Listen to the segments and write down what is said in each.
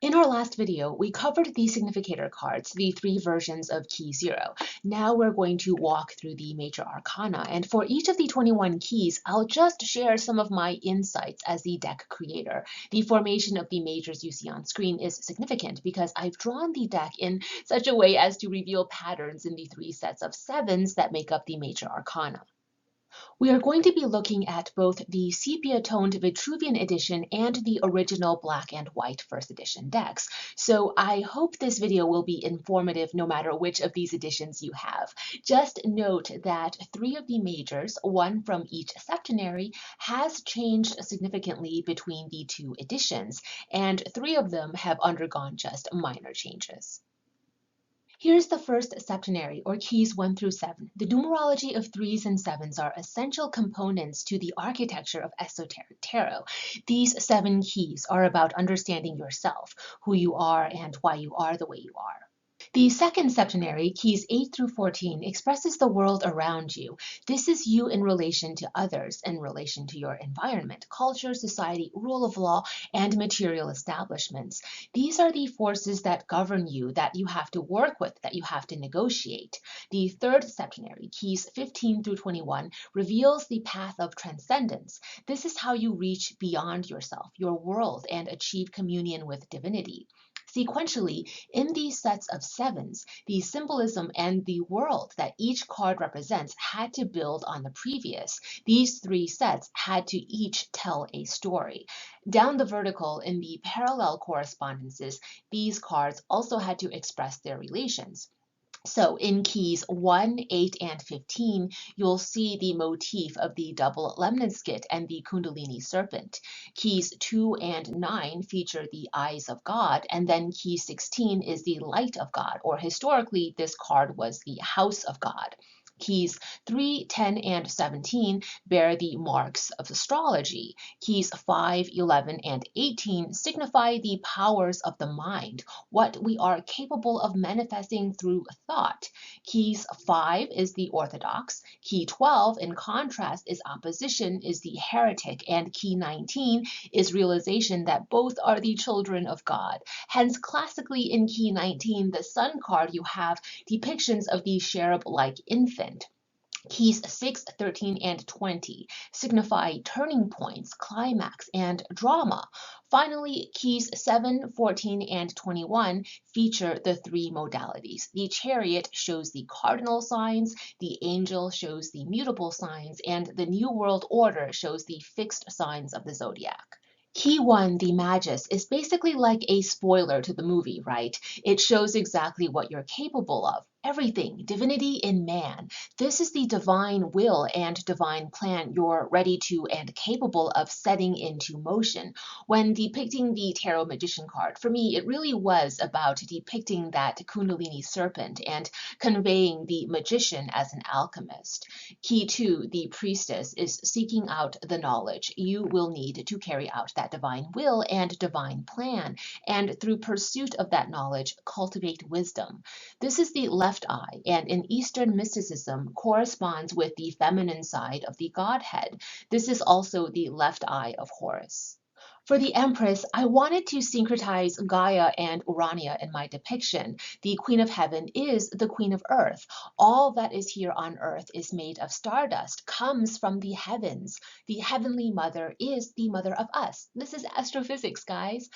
In our last video, we covered the Significator cards, the three versions of Key 0. Now we're going to walk through the major arcana, and for each of the 21 keys, I'll just share some of my insights as the deck creator. The formation of the majors you see on screen is significant because I've drawn the deck in such a way as to reveal patterns in the three sets of sevens that make up the major arcana. We are going to be looking at both the sepia-toned Vitruvian edition and the original black and white first edition decks. So I hope this video will be informative no matter which of these editions you have. Just note that three of the majors, one from each septenary, has changed significantly between the two editions, and three of them have undergone just minor changes. Here's the first septenary, or keys 1 through 7. The numerology of 3s and 7s are essential components to the architecture of esoteric tarot. These 7 keys are about understanding yourself, who you are, and why you are the way you are. The second septenary, keys 8 through 14, expresses the world around you. This is you in relation to others, in relation to your environment, culture, society, rule of law, and material establishments. These are the forces that govern you, that you have to work with, that you have to negotiate. The third septenary, keys 15 through 21, reveals the path of transcendence. This is how you reach beyond yourself, your world, and achieve communion with divinity. Sequentially, in these sets of sevens, the symbolism and the world that each card represents had to build on the previous. These three sets had to each tell a story. Down the vertical in the parallel correspondences, these cards also had to express their relations. So in keys 1, 8, and 15, you'll see the motif of the double lemniscate and the Kundalini serpent. Keys 2 and 9 feature the eyes of God, and then key 16 is the light of God, or historically, this card was the house of God. Keys 3, 10, and 17 bear the marks of astrology. Keys 5, 11, and 18 signify the powers of the mind, what we are capable of manifesting through thought. Keys 5 is the orthodox. Key 12, in contrast, is opposition, is the heretic, and key 19 is realization that both are the children of God. Hence, classically in key 19, the sun card, you have depictions of the cherub-like infant. Keys 6, 13, and 20 signify turning points, climax, and drama. Finally, keys 7, 14, and 21 feature the three modalities. The chariot shows the cardinal signs, the angel shows the mutable signs, and the New World Order shows the fixed signs of the zodiac. Key 1, the Magus, is basically like a spoiler to the movie, right? It shows exactly what you're capable of. Everything, divinity in man. This is the divine will and divine plan you're ready to and capable of setting into motion. When depicting the Tarot Magician card, for me, it really was about depicting that Kundalini serpent and conveying the magician as an alchemist. Key 2, the Priestess, is seeking out the knowledge you will need to carry out that divine will and divine plan, and through pursuit of that knowledge, cultivate wisdom. This is the left eye, and in Eastern mysticism corresponds with the feminine side of the Godhead. This is also the left eye of Horus. For the Empress, I wanted to syncretize Gaia and Urania in my depiction. The Queen of Heaven is the Queen of Earth. All that is here on Earth is made of stardust, comes from the heavens. The Heavenly Mother is the mother of us. This is astrophysics, guys.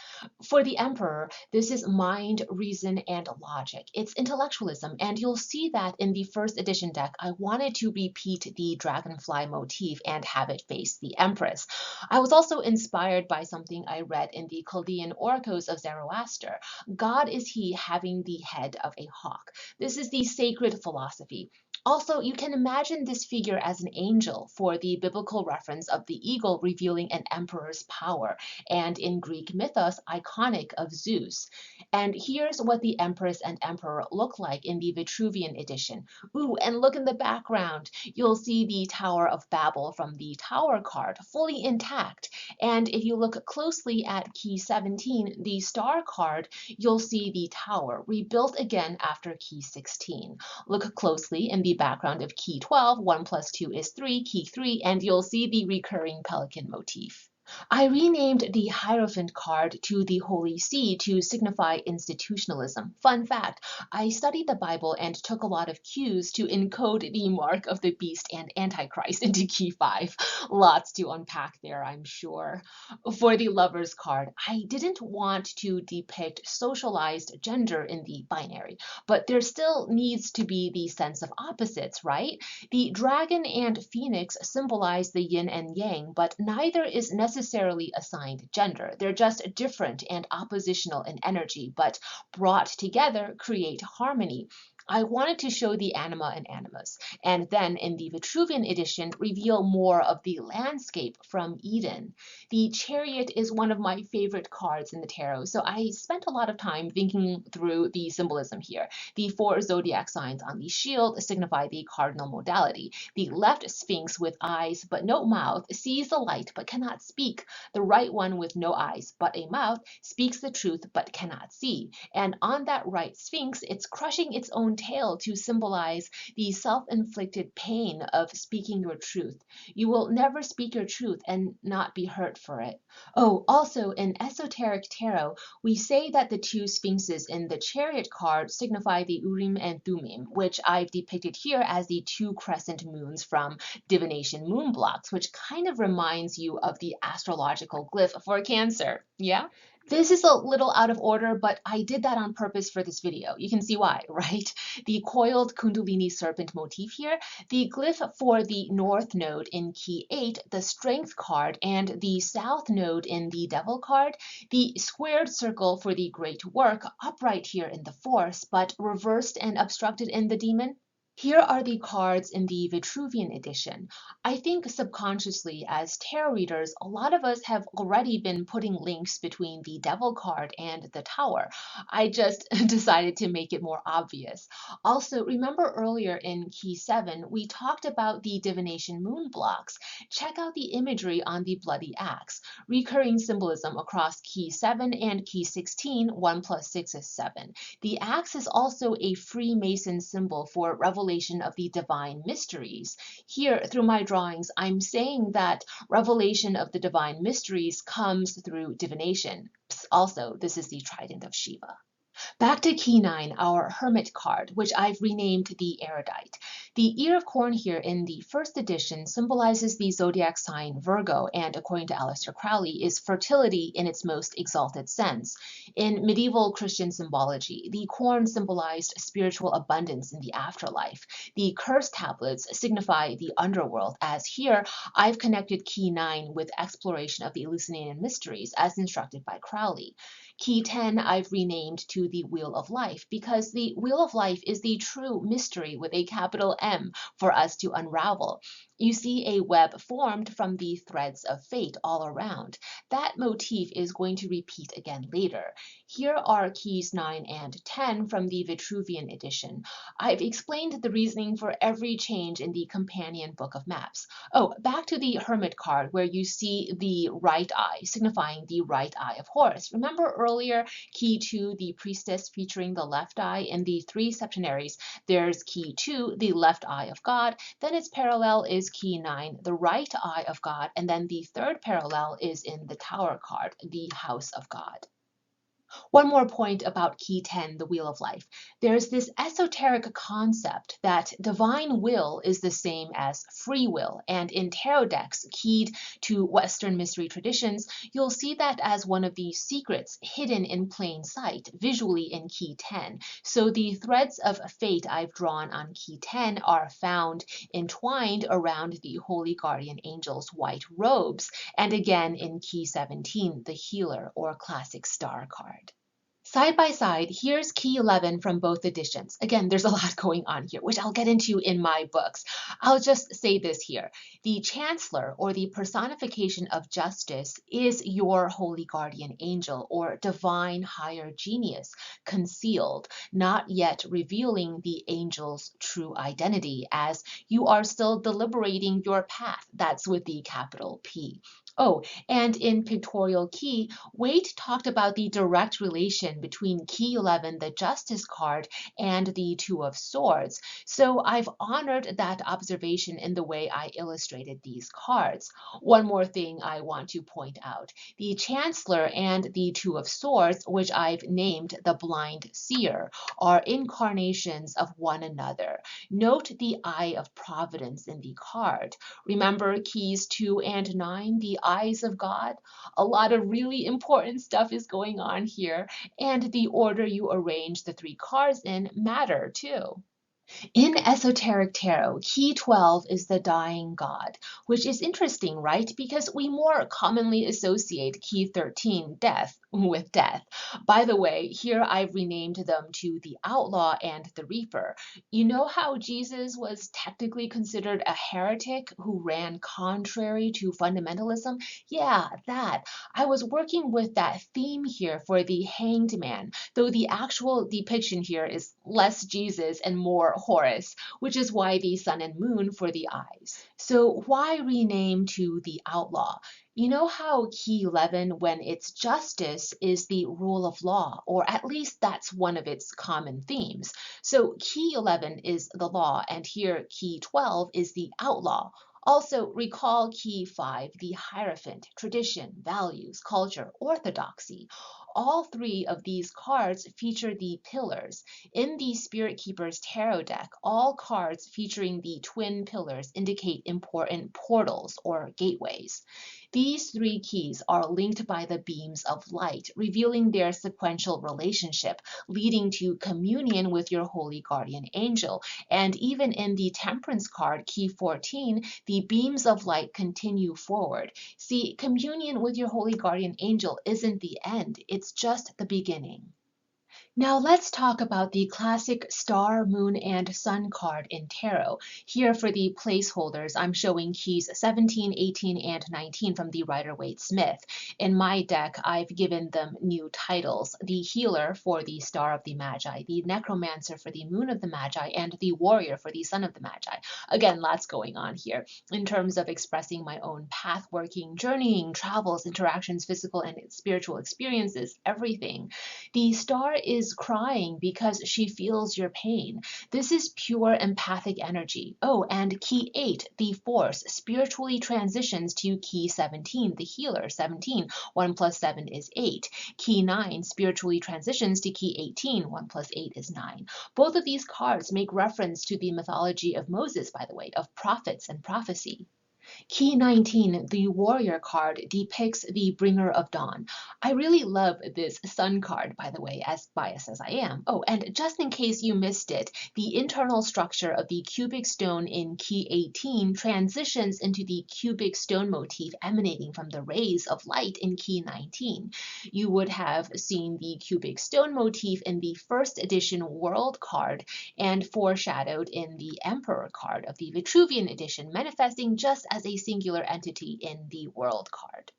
For the Emperor, this is mind, reason, and logic. It's intellectualism, and you'll see that in the first edition deck, I wanted to repeat the dragonfly motif and have it face the Empress. I was also inspired by something I read in the Chaldean Oracles of Zoroaster. God is he having the head of a hawk. This is the sacred philosophy. Also, you can imagine this figure as an angel for the biblical reference of the eagle revealing an emperor's power, and in Greek mythos, iconic of Zeus. And here's what the Empress and Emperor look like in the Vitruvian edition. Ooh, and look in the background. You'll see the Tower of Babel from the Tower card, fully intact. And if you look closely at key 17, the Star card, you'll see the tower rebuilt again after key 16. Look closely in the background of key 12, 1 plus 2 is 3, key 3, and you'll see the recurring pelican motif. I renamed the Hierophant card to the Holy See to signify institutionalism. Fun fact, I studied the Bible and took a lot of cues to encode the mark of the beast and Antichrist into key 5. Lots to unpack there, I'm sure. For the Lover's card, I didn't want to depict socialized gender in the binary, but there still needs to be the sense of opposites, right? The dragon and phoenix symbolize the yin and yang, but neither is necessarily assigned gender. They're just different and oppositional in energy, but brought together create harmony. I wanted to show the anima and animus, and then in the Vitruvian edition, reveal more of the landscape from Eden. The Chariot is one of my favorite cards in the tarot, so I spent a lot of time thinking through the symbolism here. The 4 zodiac signs on the shield signify the cardinal modality. The left sphinx with eyes but no mouth sees the light but cannot speak. The right one with no eyes but a mouth speaks the truth but cannot see. And on that right sphinx, it's crushing its own tail to symbolize the self-inflicted pain of speaking your truth. You will never speak your truth and not be hurt for it. Oh, also in esoteric tarot, we say that the 2 sphinxes in the Chariot card signify the Urim and Thummim, which I've depicted here as the 2 crescent moons from divination moon blocks, which kind of reminds you of the astrological glyph for Cancer. Yeah? This is a little out of order, but I did that on purpose for this video. You can see why, right? The coiled Kundalini serpent motif here, the glyph for the north node in key 8, the strength card, and the south node in the devil card, the squared circle for the great work, upright here in the force, but reversed and obstructed in the demon. Here are the cards in the Vitruvian edition. I think subconsciously, as tarot readers, a lot of us have already been putting links between the Devil card and the Tower. I just decided to make it more obvious. Also, remember earlier in Key 7, we talked about the divination moon blocks. Check out the imagery on the bloody axe. Recurring symbolism across Key 7 and Key 16, 1 plus 6 is 7. The axe is also a Freemason symbol for revelation of the divine mysteries. Here, through my drawings, I'm saying that revelation of the divine mysteries comes through divination. Also, this is the trident of Shiva. Back to key 9, our Hermit card, which I've renamed the Erudite. The ear of corn here in the first edition symbolizes the zodiac sign Virgo, and according to Aleister Crowley, is fertility in its most exalted sense. In medieval Christian symbology, the corn symbolized spiritual abundance in the afterlife. The curse tablets signify the underworld, as here I've connected key 9 with exploration of the Eleusinian mysteries as instructed by Crowley. Key 10 I've renamed to the Wheel of Life because the Wheel of Life is the true mystery with a capital M for us to unravel. You see a web formed from the threads of fate all around. That motif is going to repeat again later. Here are keys 9 and 10 from the Vitruvian edition. I've explained the reasoning for every change in the companion book of maps. Oh, back to the Hermit card where you see the right eye, signifying the right eye of Horus. Remember earlier, key 2, the priestess featuring the left eye. In the 3 septenaries, there's key 2, the left eye of God. Then its parallel is key 9, the right eye of God. And then the third parallel is in the Tower card, the house of God. One more point about key 10, the Wheel of Life. There's this esoteric concept that divine will is the same as free will, and in tarot decks keyed to Western mystery traditions, you'll see that as one of the secrets hidden in plain sight, visually in key 10. So the threads of fate I've drawn on key 10 are found entwined around the holy guardian angel's white robes, and again in key 17, the healer or classic star card. Side by side, here's key 11 from both editions. Again, there's a lot going on here, which I'll get into in my books. I'll just say this here. The Chancellor, or the personification of justice, is your holy guardian angel, or divine higher genius, concealed, not yet revealing the angel's true identity, as you are still deliberating your path. That's with the capital P. Oh, and in Pictorial Key, Waite talked about the direct relation between Key 11, the Justice card, and the Two of Swords. So I've honored that observation in the way I illustrated these cards. One more thing I want to point out. The Chancellor and the Two of Swords, which I've named the Blind Seer, are incarnations of one another. Note the Eye of Providence in the card. Remember keys 2 and 9, the eyes of God? A lot of really important stuff is going on here, and the order you arrange the three cards in matter too. In Esoteric Tarot, Key 12 is the Dying God, which is interesting, right? Because we more commonly associate Key 13, Death, with death. By the way, here I've renamed them to the Outlaw and the Reaper. You know how Jesus was technically considered a heretic who ran contrary to fundamentalism? Yeah, that. I was working with that theme here for the Hanged Man, though the actual depiction here is less Jesus and more Horus, which is why the sun and moon for the eyes. So why rename to the outlaw? You know how Key 11, when it's justice, is the rule of law, or at least that's one of its common themes. So Key 11 is the law, and here Key 12 is the outlaw. Also, recall Key 5, the Hierophant, tradition, values, culture, orthodoxy. All three of these cards feature the pillars. In the Spirit Keeper's Tarot deck, all cards featuring the twin pillars indicate important portals or gateways. These three keys are linked by the beams of light, revealing their sequential relationship, leading to communion with your holy guardian angel. And even in the Temperance card, Key 14, the beams of light continue forward. See, communion with your holy guardian angel isn't the end, it's just the beginning. Now let's talk about the classic star, moon, and sun card in tarot. Here for the placeholders, I'm showing keys 17, 18, and 19 from the Rider-Waite-Smith. In my deck, I've given them new titles: the Healer for the Star of the Magi, the Necromancer for the Moon of the Magi, and the Warrior for the Sun of the Magi. Again, lots going on here in terms of expressing my own path working, journeying, travels, interactions, physical and spiritual experiences, everything. The star is crying because she feels your pain. This is pure empathic energy. Oh, and Key 8, the Force, spiritually transitions to Key 17, the Healer, 17. 1 plus 7 is 8. Key 9 spiritually transitions to Key 18. 1 plus 8 is 9. Both of these cards make reference to the mythology of Moses, by the way, of prophets and prophecy. Key 19, the Warrior card, depicts the Bringer of Dawn. I really love this Sun card, by the way, as biased as I am. Oh, and just in case you missed it, the internal structure of the cubic stone in Key 18 transitions into the cubic stone motif emanating from the rays of light in Key 19. You would have seen the cubic stone motif in the first edition World card and foreshadowed in the Emperor card of the Vitruvian edition, manifesting just as a singular entity in the World card.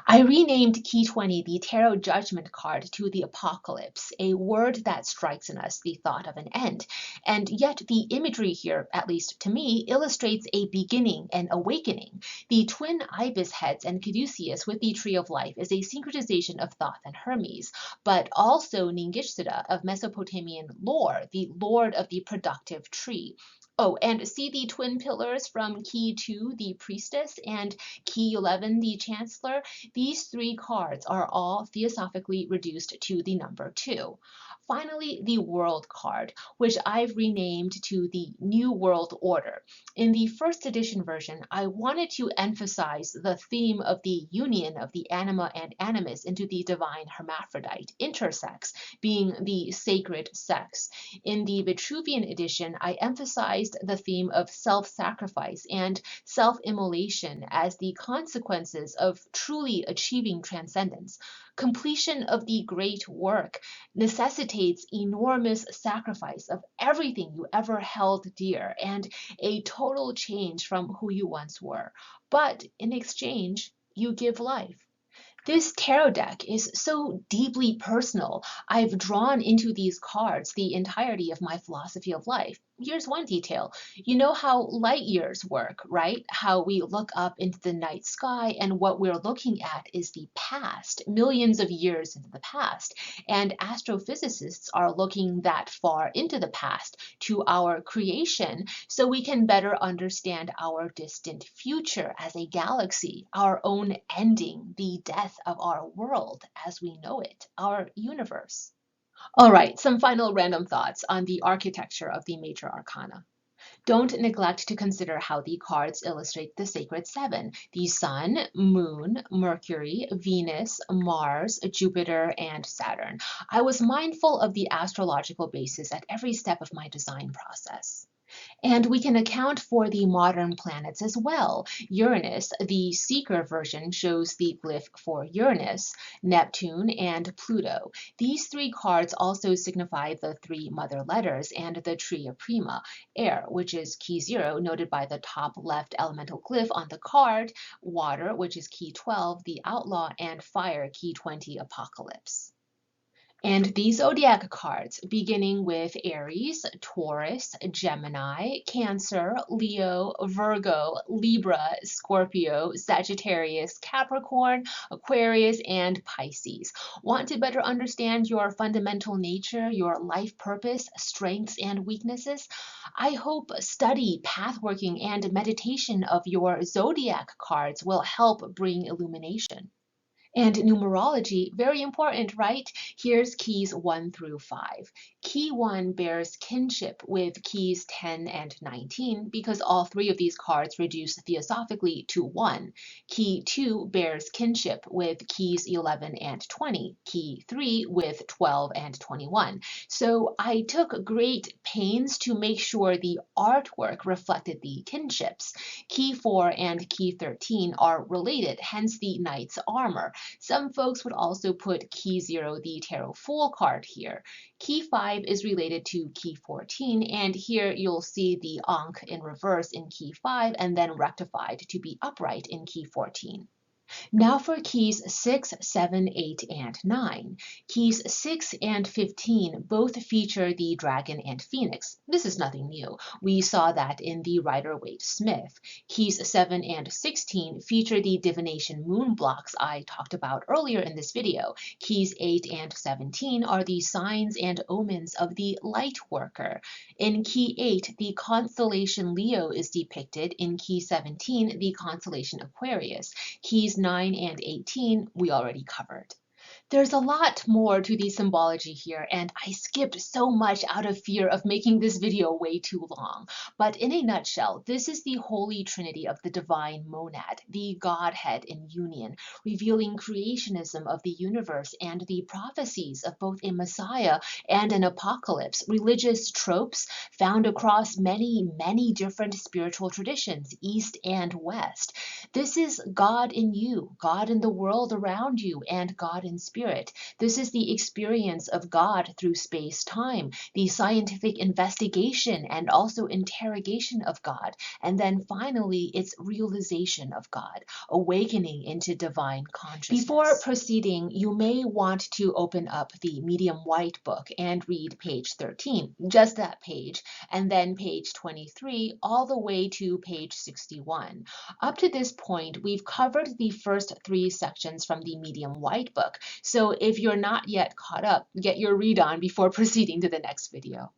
I renamed Key 20 the Tarot Judgment card to the Apocalypse, a word that strikes in us the thought of an end. And yet the imagery here, at least to me, illustrates a beginning and awakening. The twin ibis heads and Caduceus with the Tree of Life is a syncretization of Thoth and Hermes, but also Ningishzida of Mesopotamian lore, the lord of the productive tree. Oh, and see the twin pillars from Key 2, the Priestess, and Key 11, the Chancellor? These three cards are all theosophically reduced to the number 2. Finally, the World card, which I've renamed to the New World Order. In the first edition version, I wanted to emphasize the theme of the union of the anima and animus into the divine hermaphrodite, intersex, being the sacred sex. In the Vitruvian edition, I emphasized the theme of self-sacrifice and self-immolation as the consequences of truly achieving transcendence. Completion of the great work necessitates enormous sacrifice of everything you ever held dear and a total change from who you once were. But in exchange, you give life. This tarot deck is so deeply personal. I've drawn into these cards the entirety of my philosophy of life. here's one detail. You know how light years work, right? How we look up into the night sky and what we're looking at is the past, millions of years into the past. And astrophysicists are looking that far into the past to our creation so we can better understand our distant future as a galaxy, our own ending, the death of our world as we know it, our universe. All right, some final random thoughts on the architecture of the major arcana. Don't neglect to consider how the cards illustrate the sacred seven, the Sun, Moon, Mercury, Venus, Mars, Jupiter, and Saturn. I was mindful of the astrological basis at every step of my design process. And we can account for the modern planets as well. Uranus, the Seeker version, shows the glyph for Uranus, Neptune, and Pluto. These three cards also signify the three mother letters and the tria prima, air, which is key 0, noted by the top left elemental glyph on the card, water, which is key 12, the outlaw, and fire, key 20, apocalypse. And the zodiac cards, beginning with Aries, Taurus, Gemini, Cancer, Leo, Virgo, Libra, Scorpio, Sagittarius, Capricorn, Aquarius, and Pisces. Want to better understand your fundamental nature, your life purpose, strengths, and weaknesses? I hope study, pathworking, and meditation of your zodiac cards will help bring illumination. And numerology, very important, right? Here's keys 1 through 5. Key 1 bears kinship with keys 10 and 19 because all three of these cards reduce theosophically to 1. Key 2 bears kinship with keys 11 and 20. Key 3 with 12 and 21. So I took great pains to make sure the artwork reflected the kinships. Key 4 and key 13 are related, hence the knight's armor. Some folks would also put key 0, the tarot fool card here. Key 5 is related to key 14, and here you'll see the Ankh in reverse in key 5 and then rectified to be upright in key 14. Now for keys 6, 7, 8, and 9. Keys 6 and 15 both feature the dragon and phoenix. This is nothing new. We saw that in the Rider-Waite-Smith. Keys 7 and 16 feature the divination moon blocks I talked about earlier in this video. Keys 8 and 17 are the signs and omens of the light worker. In key 8, the constellation Leo is depicted. In key 17, the constellation Aquarius. Keys 9 and 18 we already covered. There's a lot more to the symbology here, and I skipped so much out of fear of making this video way too long. But in a nutshell, this is the holy trinity of the divine monad, the Godhead in union, revealing creationism of the universe and the prophecies of both a Messiah and an apocalypse, religious tropes found across many, many different spiritual traditions, East and West. This is God in you, God in the world around you, and God in spirit. This is the experience of God through space-time, the scientific investigation and also interrogation of God, and then finally its realization of God, awakening into divine consciousness. Before proceeding, you may want to open up the medium white book and read page 13, just that page, and then page 23 all the way to page 61. Up to this point, we've covered the first 3 sections from the medium white book. So if you're not yet caught up, get your read on before proceeding to the next video.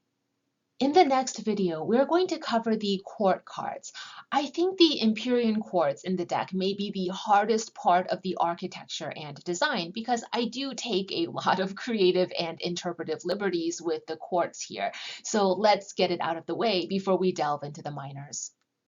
In the next video, we're going to cover the court cards. I think the Empyrean courts in the deck may be the hardest part of the architecture and design because I do take a lot of creative and interpretive liberties with the courts here. So let's get it out of the way before we delve into the minors.